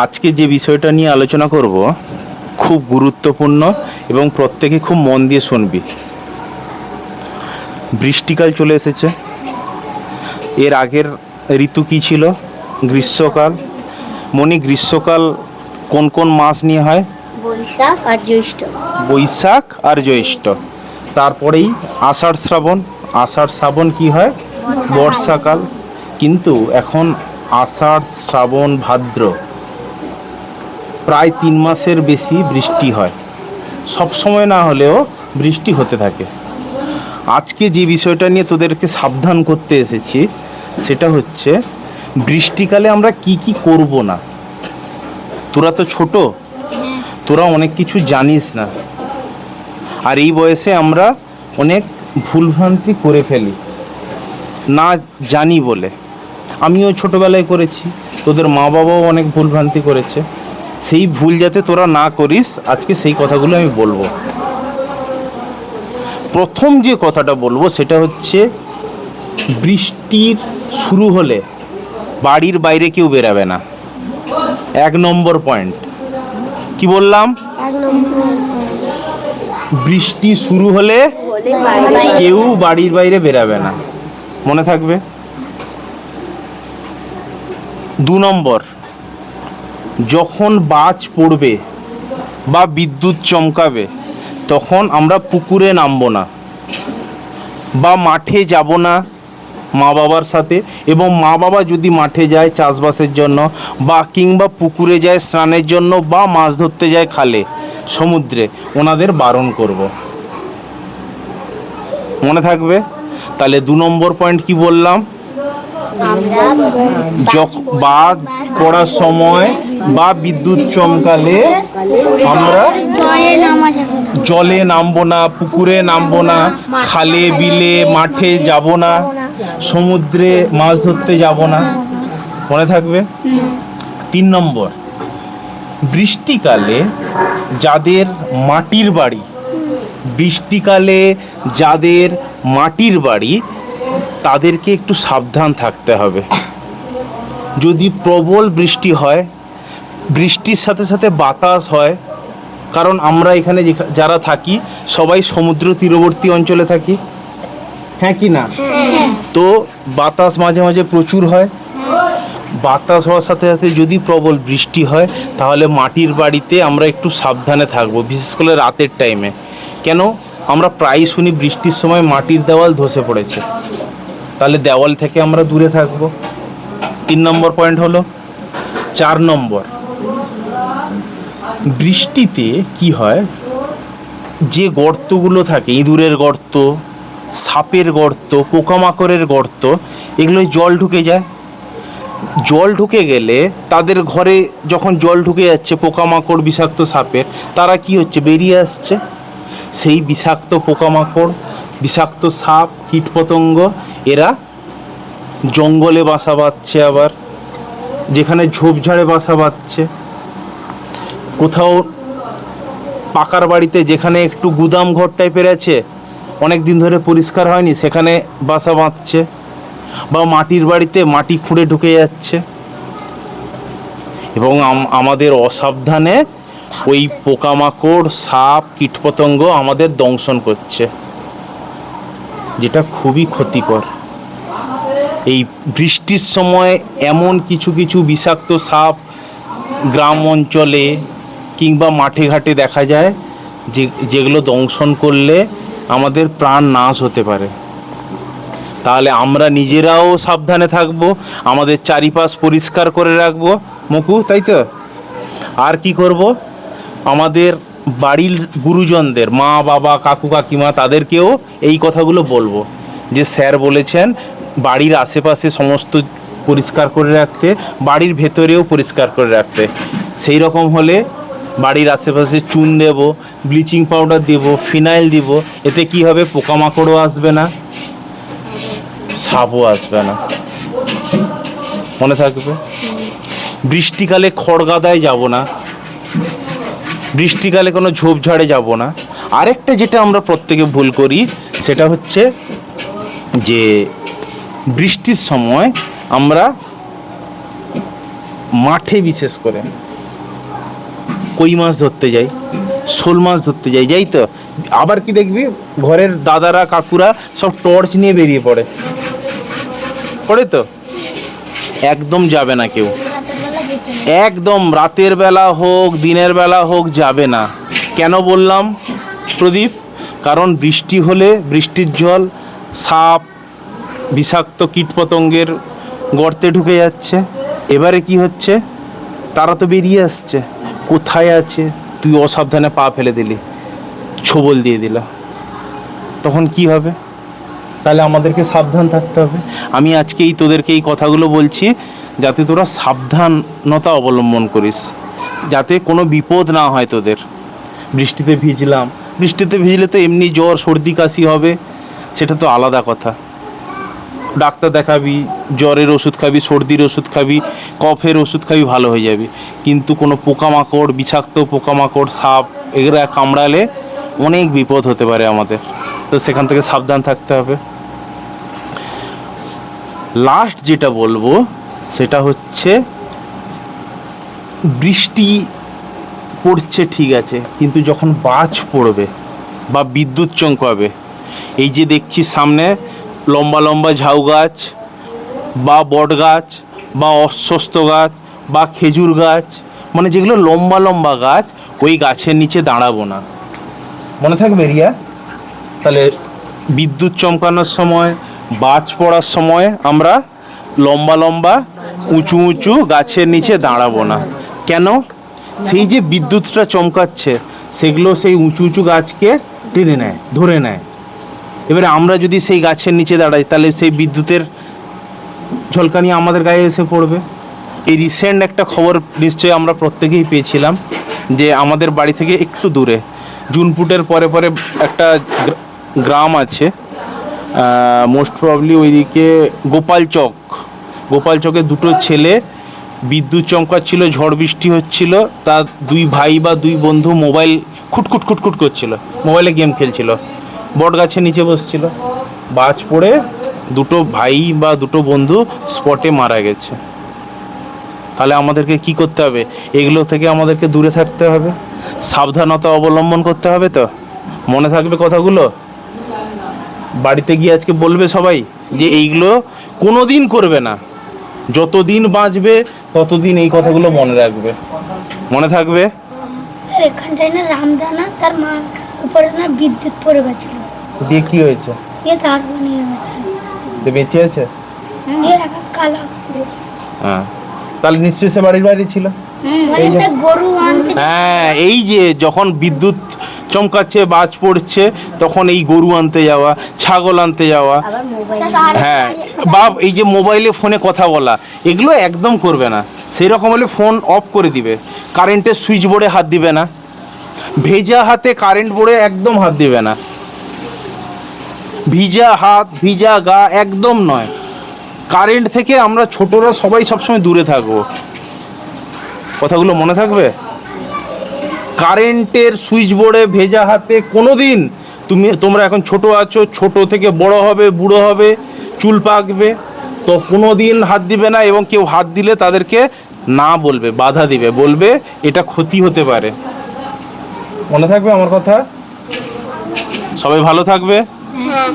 আজকে যে বিষয়টা নিয়ে আলোচনা করব খুব গুরুত্বপূর্ণ এবং প্রত্যেকে খুব মন দিয়ে শুনবি। বৃষ্টিকাল চলে এসেছে। এর আগের ঋতু কী ছিল? গ্রীষ্মকাল। মনি, গ্রীষ্মকাল কোন কোন মাস নিয়ে হয়? বৈশাখ আর জ্যৈষ্ঠ। বৈশাখ আর জ্যৈষ্ঠ। তারপরেই আষাঢ় শ্রাবণ। আষাঢ় শ্রাবণ কি হয়? বর্ষাকাল। কিন্তু এখন আষাঢ় শ্রাবণ ভাদ্র প্রায় 3 মাসের বেশি বৃষ্টি হয়। সব সময় না হলেও বৃষ্টি হতে থাকে। আজকে যে বিষয়টা নিয়ে তোদেরকে সাবধান করতে এসেছি সেটা হচ্ছে বৃষ্টিকালে আমরা কি কি করব না। তোরা তো ছোট, তোরা অনেক কিছু জানিস না, আর এই বয়সে আমরা অনেক ভুলভ্রান্তি করে ফেলি না জানি বলে। আমিও ছোটোবেলায় করেছি, তোদের মা বাবাও অনেক ভুলভ্রান্তি করেছে। সেই ভুল যাতে তোরা না করিস, আজকে সেই কথাগুলো আমি বলবো। প্রথম যে কথাটা বলবো সেটা হচ্ছে বৃষ্টির শুরু হলে বাড়ির বাইরে কেউ বেরাবে না। 1 নম্বর পয়েন্ট। কি বললাম? বৃষ্টি শুরু হলে কেউ বাড়ির বাইরে বেরাবে না, মনে থাকবে। 2 নম্বর, যখন বাজ পড়বে বা বিদ্যুৎ চমকাবে তখন আমরা পুকুরে নামবো না বা মাঠে যাব না মা বাবার সাথে। এবং মা বাবা যদি মাঠে যায় চাষবাসের জন্য বা কিংবা পুকুরে যায় স্নানের জন্য বা মাছ ধরতে যায় খালে সমুদ্রে, ওনাদের বারণ করব, মনে থাকবে। তাহলে 2 নম্বর পয়েন্ট কি বললাম? বাজ পড়ার সময় বা বিদ্যুৎ চমকালে আমরা জলে নামবো না, পুকুরে নামবো না, খালে বিলে মাঠে যাব না, সমুদ্রে মাছ ধরতে যাব না, মনে থাকবে। 3 নম্বর, বৃষ্টিকালে যাদের মাটির বাড়ি, বৃষ্টিকালে যাদের মাটির বাড়ি তাদেরকে একটু সাবধান থাকতে হবে। যদি প্রবল বৃষ্টি হয়, বৃষ্টির সাথে সাথে বাতাস হয়, কারণ আমরা এখানে যারা থাকি সবাই সমুদ্র তীরবর্তী অঞ্চলে থাকি, হ্যাঁ কি না? তো বাতাস মাঝে মাঝে প্রচুর হয়। বাতাস হওয়ার সাথে সাথে যদি প্রবল বৃষ্টি হয় তাহলে মাটির বাড়িতে আমরা একটু সাবধানে থাকবো, বিশেষ করে রাতের টাইমে। কেন? আমরা প্রায়ই শুনি বৃষ্টির সময় মাটির দেওয়াল ধসে পড়েছে, তাহলে দেওয়াল থেকে আমরা দূরে থাকব। 3 নম্বর পয়েন্ট হলো। 4 নম্বর, বৃষ্টিতে কি হয়, যে গর্তগুলো থাকে, ইঁদুরের গর্ত, সাপের গর্ত, পোকামাকড়ের গর্ত, এগুলো জল ঢুকে যায়। জল ঢুকে গেলে তাদের ঘরে যখন জল ঢুকে যাচ্ছে পোকামাকড়, বিষাক্ত সাপের, তারা কি হচ্ছে? বেরিয়ে আসছে। সেই বিষাক্ত পোকামাকড়, বিষাক্ত সাপ, কীটপতঙ্গ এরা জঙ্গলে বাসা বাঁধছে, আবার যেখানে ঝোপঝাড়ে বাসা বাঁধছে, কোথাও পাকার বাড়িতে যেখানে একটু গুদাম ঘর টাইপের আছে, অনেক দিন ধরে পরিষ্কার হয়নি, সেখানে বাসা বাঁধছে, বা মাটির বাড়িতে মাটি খুঁড়ে ঢুকে যাচ্ছে। এবং আমাদের অসাবধানে ওই পোকামাকড়, সাপ, কীটপতঙ্গ আমাদের দংশন করছে, যেটা খুবই ক্ষতিকর। এই বৃষ্টির সময় এমন কিছু কিছু বিষাক্ত সাপ গ্রাম অঞ্চলে কিংবা মাঠে ঘাটে দেখা যায়, যেগুলো দংশন করলে আমাদের প্রাণ নাশ হতে পারে। তাহলে আমরা নিজেরাও সাবধানে থাকবো, আমাদের চারিপাশ পরিষ্কার করে রাখবো, মুকু, তাই তো? আর কি করব? আমাদের বাড়ির গুরুজনদের, মা বাবা, কাকু কাকিমা, তাদেরকেও এই কথাগুলো বলবো যে স্যার বলেছেন বাড়ির আশেপাশে সমস্ত পরিষ্কার করে রাখতে, বাড়ির ভেতরেও পরিষ্কার করে রাখতে। সেই রকম হলে বাড়ির আশেপাশে চুন দেব, ব্লিচিং পাউডার দেব, ফিনাইল দিব। এতে কি হবে? পোকামাকড়ও আসবে না, সাপও আসবে না, মনে থাকবে। বৃষ্টিকালে খড়গাদায় যাব না, বৃষ্টিকালে কোনো ঝোপঝাড়ে যাব না। আরেকটা যেটা আমরা প্রত্যেকে ভুল করি সেটা হচ্ছে যে বৃষ্টির সময় আমরা মাঠে, বিশেষ করে কই মাছ ধরতে যাই, শোল মাছ ধরতে যাই, যাই তো। আবার কি দেখবি ঘরের দাদারা কাকুরা সব টর্চ নিয়ে বেরিয়ে পড়ে, পড়ে তো। একদম যাবে না কেউ, রাতের বেলা যেতে নেই। একদম রাতের বেলা হোক দিনের বেলা হোক যাবে না। কেন বললাম প্রদীপ? কারণ বৃষ্টি হলে বৃষ্টির জল সাপ বিষাক্ত কীটপতঙ্গের গর্তে ঢুকে যাচ্ছে। এবারে কি হচ্ছে, তারা তো বেরিয়ে আসছে, কোথায় আছে তুই অসাবধানে পা ফেলে দিলি, ছোবল দিয়ে দিলা, তখন কি হবে? তাহলে আমাদেরকে সাবধান থাকতে হবে। আমি আজকেই তোদেরকে এই কথাগুলো বলছি যাতে তোরা সাবধানতা অবলম্বন করিস, যাতে কোনো বিপদ না হয় তোদের। বৃষ্টিতে ভিজলাম, বৃষ্টিতে ভিজলে তো এমনি জ্বর সর্দি কাশি হবে, সেটা তো আলাদা কথা। ডাক্তার দেখাবি, জ্বরের ওষুধ খাবি, সর্দির ওষুধ খাবি, কফের ওষুধ খাবি, ভালো হয়ে যাবি। কিন্তু কোনো পোকামাকড়, বিষাক্ত পোকামাকড়, সাপ এগুলো কামড়ালে অনেক বিপদ হতে পারে আমাদের, তো সেখান থেকে সাবধান থাকতে হবে। লাস্ট যেটা বলবো সেটা হচ্ছে, বৃষ্টি পড়ছে ঠিক আছে, কিন্তু যখন বাজ পড়বে বা বিদ্যুৎ চমকাবে, এই যে দেখছি সামনে লম্বা লম্বা ঝাউ গাছ বা বট গাছ বা অশ্বত্থ গাছ বা খেজুর গাছ, মানে যেগুলো লম্বা লম্বা গাছ, ওই গাছের নিচে দাঁড়াবো না, মনে থাকবে রিয়া? তাহলে বিদ্যুৎ চমকানোর সময়, বাজ পড়ার সময় আমরা লম্বা লম্বা উঁচু উঁচু গাছের নিচে দাঁড়াবো না। কেন? সেই যে বিদ্যুৎটা চমকাচ্ছে সেগুলো সেই উঁচু উঁচু গাছকে টেনে নেয়, ধরে নেয়। এবারে আমরা যদি সেই গাছের নিচে দাঁড়াই তাহলে সেই বিদ্যুতের ঝলকানি আমাদের গায়ে এসে পড়বে। এই রিসেন্ট একটা খবর নিশ্চয়ই আমরা প্রত্যেকেই পেয়েছিলাম, যে আমাদের বাড়ি থেকে একটু দূরে জুনপুটের পরে পরে একটা গ্রাম আছে, মোস্ট প্রবলি ওইদিকে গোপালচকে দুটো ছেলে বিদ্যুৎ চমকাচ্ছিল, ঝড় বৃষ্টি হচ্ছিল, তার দুই ভাই বা দুই বন্ধু মোবাইল খুটখুট খুটখুট করছিল, মোবাইলে গেম খেলছিল, বট গাছের নিচে বসছিল, বাজ পড়ে দুটো ভাই বা দুটো বন্ধু স্পটে মারা গেছে। তাহলে আমাদেরকে কি করতে হবে? এগুলো থেকে আমাদেরকে দূরে থাকতে হবে, সাবধানতা অবলম্বন করতে হবে। তো মনে থাকবে কথাগুলো? বাড়িতে গিয়ে আজকে বলবে সবাই যে এইগুলো কোনো দিন করবে না, যতদিন বাঁচবে ততদিন এই কথাগুলো মনে রাখবে, মনে থাকবে। স্যার এখানটায় না রামদানা তার মা উপরে না বিদ্যুৎ পড়ে গেছিল, দিয়ে কি হয়েছে? দিয়ে তার নিয়ে গেছিল, তো বেঁচে আছে? দিয়ে একা কালো বেঁচে। হ্যাঁ, তাহলে নিশ্চয়ই সে বাড়ির বাইরে ছিল। মানে সে গরু আনতে হ্যাঁ, এই যে যখন বিদ্যুৎ চমকাচ্ছে, বাজ পড়ছে, তখন এই গরু আনতে যাওয়া, ছাগল আনতে যাওয়া, আবার মোবাইল, হ্যাঁ, বা এই যে মোবাইলে ফোনে কথা বলা, এগুলো একদম করবে না। সেই রকম হলে ফোন অফ করে দিবে, কারেন্টের সুইচ বোর্ডে হাত দিবে না, ভেজা হাতে কারেন্ট বোর্ডে একদম হাত দিবে না, ভিজা হাত ভিজা গা একদম নয়। কারেন্ট থেকে আমরা ছোটরা সবাই সবসময় দূরে থাকবো, কথাগুলো মনে থাকবে। কারেন্টের সুইচ বোর্ডে ভেজা হাতে কোনোদিন তোমরা এখন ছোট আছো, ছোট থেকে বড় হবে, বুড়ো হবে, চুল পাকবে, তো কোনো দিন হাত দিবে না। এবং কেউ হাত দিলে তাদেরকে না বলবে, বাধা দিবে, বলবে এটা ক্ষতি হতে পারে। মনে থাকবে আমার কথা? সবাই ভালো থাকবে। হ্যাঁ।